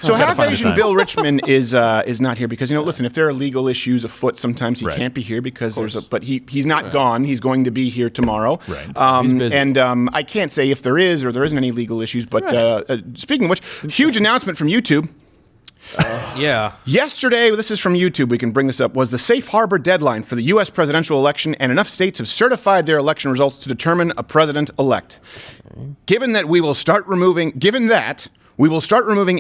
So half-Asian Bill Richmond is not here because, listen, if there are legal issues afoot, sometimes he can't be here because but he's not gone. He's going to be here tomorrow. Right. And I can't say if there is or there isn't any legal issues, but speaking of which, huge announcement from YouTube. Yesterday, this is from YouTube, we can bring this up, was the safe harbor deadline for the U.S. presidential election, and enough states have certified their election results to determine a president-elect. Given that we will start removing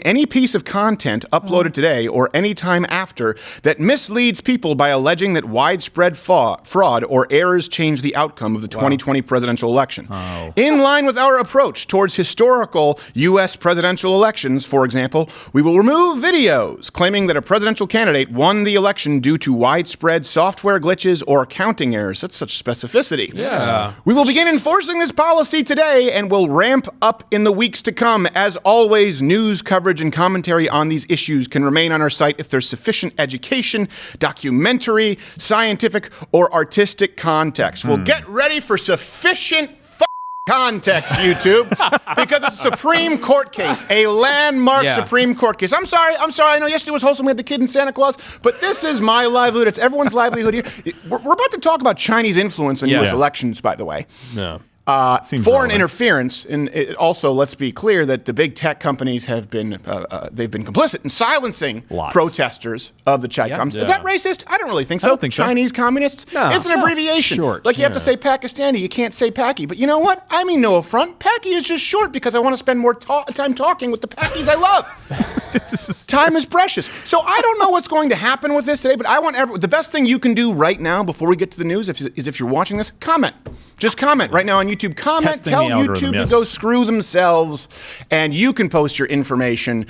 any piece of content uploaded today or any time after that misleads people by alleging that widespread fraud or errors change the outcome of the 2020 presidential election. In line with our approach towards historical U.S. presidential elections, for example, we will remove videos claiming that a presidential candidate won the election due to widespread software glitches or counting errors. That's such specificity. Yeah. We will begin enforcing this policy today and will ramp up in the weeks to come. As always, news coverage and commentary on these issues can remain on our site if there's sufficient education, documentary, scientific, or artistic context. Well, get ready for sufficient context, YouTube, because it's a Supreme Court case, a landmark Supreme Court case. I'm sorry. I know yesterday was wholesome. We had the kid in Santa Claus, but this is my livelihood. It's everyone's livelihood here. We're about to talk about Chinese influence in U.S. elections, by the way. Yeah. Foreign interference, and also let's be clear that the big tech companies have been they've been complicit in silencing protesters of the Chi-Coms. Is that racist? I don't really think so. I don't think so. Chinese communists? No. It's an abbreviation. Short. Like you have to say Pakistani, you can't say Paki. But you know what? I mean no affront. Paki is just short because I want to spend more time talking with the Pakis I love. Time is precious. So I don't know what's going to happen with this today, but I want the best thing you can do right now before we get to the news is if you're watching this, comment. Just comment right now on YouTube. Comment, tell YouTube to go screw themselves, and you can post your information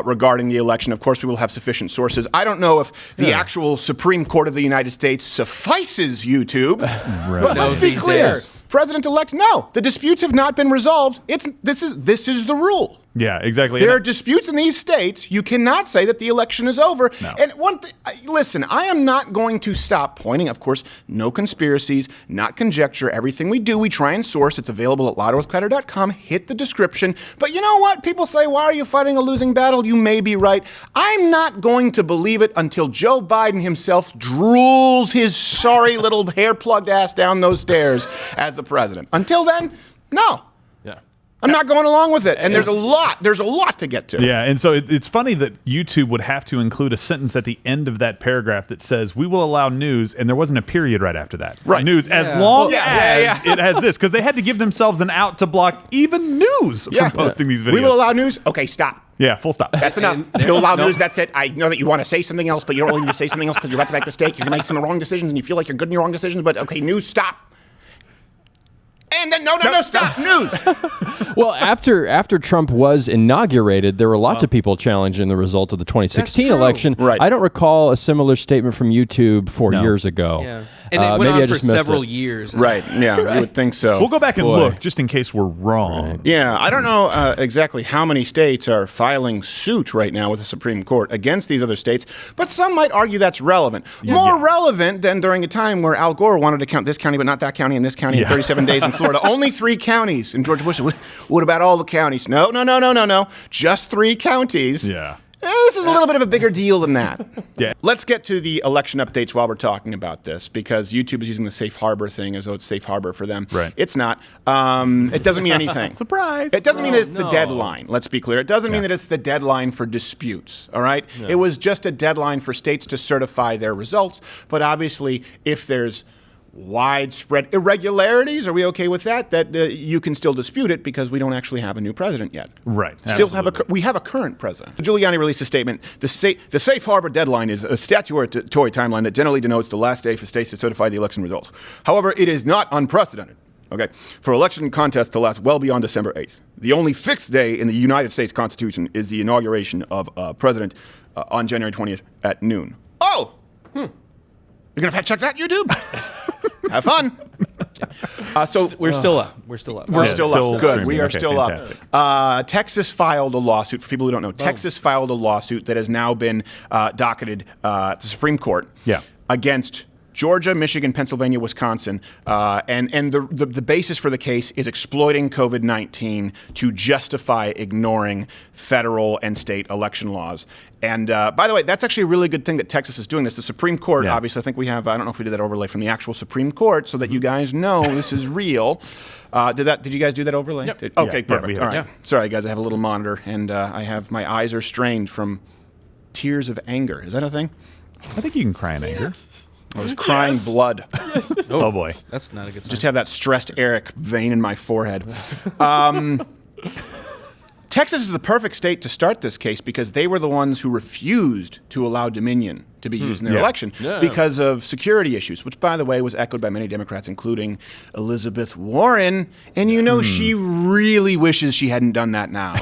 regarding the election. Of course, we will have sufficient sources. I don't know if the actual Supreme Court of the United States suffices YouTube, but let's be clear. President-elect, no. The disputes have not been resolved. This is the rule. Yeah, exactly. There are disputes in these states. You cannot say that the election is over. No. And listen, I am not going to stop pointing. Of course, no conspiracies, not conjecture. Everything we do, we try and source. It's available at louderwithcrowder.com. Hit the description. But you know what? People say, why are you fighting a losing battle? You may be right. I'm not going to believe it until Joe Biden himself drools his sorry little hair-plugged ass down those stairs as the president. Until then, no. I'm not going along with it, and there's a lot to get to. Yeah, and so it's funny that YouTube would have to include a sentence at the end of that paragraph that says, we will allow news, and there wasn't a period right after that. Right. News, as long as it has this, because they had to give themselves an out to block even news from posting these videos. We will allow news? Okay, stop. Yeah, full stop. That's enough. You'll allow news, that's it. I know that you want to say something else, but you don't really need to say something else because you're about to make a mistake. You're going to make some wrong decisions, and you feel like you're good in your wrong decisions, but okay, news, stop. And then, no, stop, news. Well, after Trump was inaugurated, there were lots of people challenging the result of the 2016 election. Right. I don't recall a similar statement from YouTube 4 years ago. Yeah. And it went on for several years. Right, yeah, you would think so. We'll go back and look, just in case we're wrong. Right. Yeah, I don't know exactly how many states are filing suit right now with the Supreme Court against these other states, but some might argue that's relevant. More relevant than during a time where Al Gore wanted to count this county but not that county and this county in 37 days in Florida. Only 3 counties. And George Bush said, what about all the counties? No. Just 3 counties. Yeah. This is a little bit of a bigger deal than that. Yeah. Let's get to the election updates while we're talking about this, because YouTube is using the safe harbor thing as though it's safe harbor for them. Right. It's not. It doesn't mean anything. Surprise. It doesn't mean it's the deadline. Let's be clear. It doesn't mean that it's the deadline for disputes. All right. No. It was just a deadline for states to certify their results. But obviously, if there's widespread irregularities, are we okay with that? That you can still dispute it because we don't actually have a new president yet. Right. We have a current president. Giuliani released a statement. The safe harbor deadline is a statutory timeline that generally denotes the last day for states to certify the election results. However, it is not unprecedented. Okay, for election contests to last well beyond December 8th. The only fixed day in the United States Constitution is the inauguration of a president on January 20th at noon. Oh! You're going to fact check that, YouTube? Have fun. So we're still up. We're still up. We're still up. Good. We are still fantastic. up. Texas filed a lawsuit. For people who don't know, Texas filed a lawsuit that has now been docketed at the Supreme Court against Georgia, Michigan, Pennsylvania, Wisconsin. And the basis for the case is exploiting COVID-19 to justify ignoring federal and state election laws. And by the way, that's actually a really good thing that Texas is doing this. The Supreme Court, obviously, I think we have, I don't know if we did that overlay from the actual Supreme Court so that you guys know this is real. Did you guys do that overlay? Yep. Okay, perfect. Yeah, All right. Sorry, guys, I have a little monitor, and my eyes are strained from tears of anger. Is that a thing? I think you can cry in anger. I was crying blood. Oh, boy. That's not a good sign. Just have that stressed Eric vein in my forehead. Texas is the perfect state to start this case because they were the ones who refused to allow Dominion to be used in their election because of security issues, which, by the way, was echoed by many Democrats, including Elizabeth Warren. And you know she really wishes she hadn't done that now.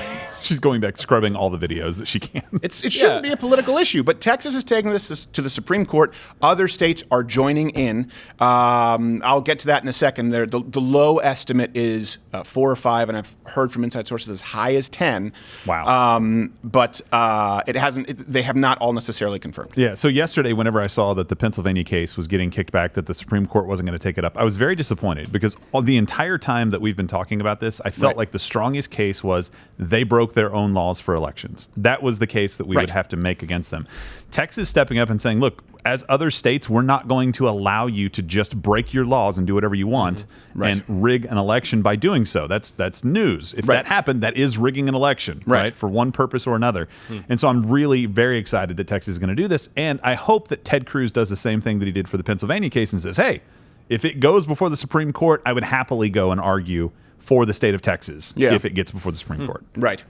She's going back scrubbing all the videos that she can. It shouldn't be a political issue, but Texas is taking this to the Supreme Court. Other states are joining in. I'll get to that in a second. The low estimate is 4 or 5, and I've heard from inside sources as high as 10. Wow. But they have not all necessarily confirmed. Yeah, so yesterday, whenever I saw that the Pennsylvania case was getting kicked back, that the Supreme Court wasn't going to take it up, I was very disappointed because the entire time that we've been talking about this, I felt like the strongest case was they broke their own laws for elections. That was the case that we would have to make against them. Texas stepping up and saying, look, as other states, we're not going to allow you to just break your laws and do whatever you want and rig an election by doing so. That's news. If that happened, that is rigging an election, right? For one purpose or another. And so I'm really very excited that Texas is going to do this. And I hope that Ted Cruz does the same thing that he did for the Pennsylvania case and says, hey, if it goes before the Supreme Court, I would happily go and argue for the state of Texas if it gets before the Supreme Court. Right.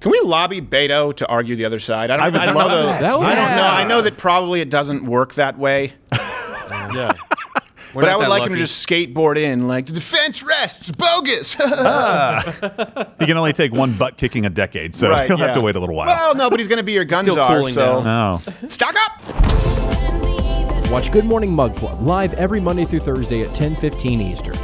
Can we lobby Beto to argue the other side? I don't know. that. I don't know. I know that probably it doesn't work that way. Yeah. But I would like him to just skateboard in like, the defense rests, bogus. He can only take one butt kicking a decade, so he'll have to wait a little while. Well, no, but he's going to be your gun Still czar, cooling so No. stock up. Watch Good Morning Mug Club live every Monday through Thursday at 10:15 Eastern.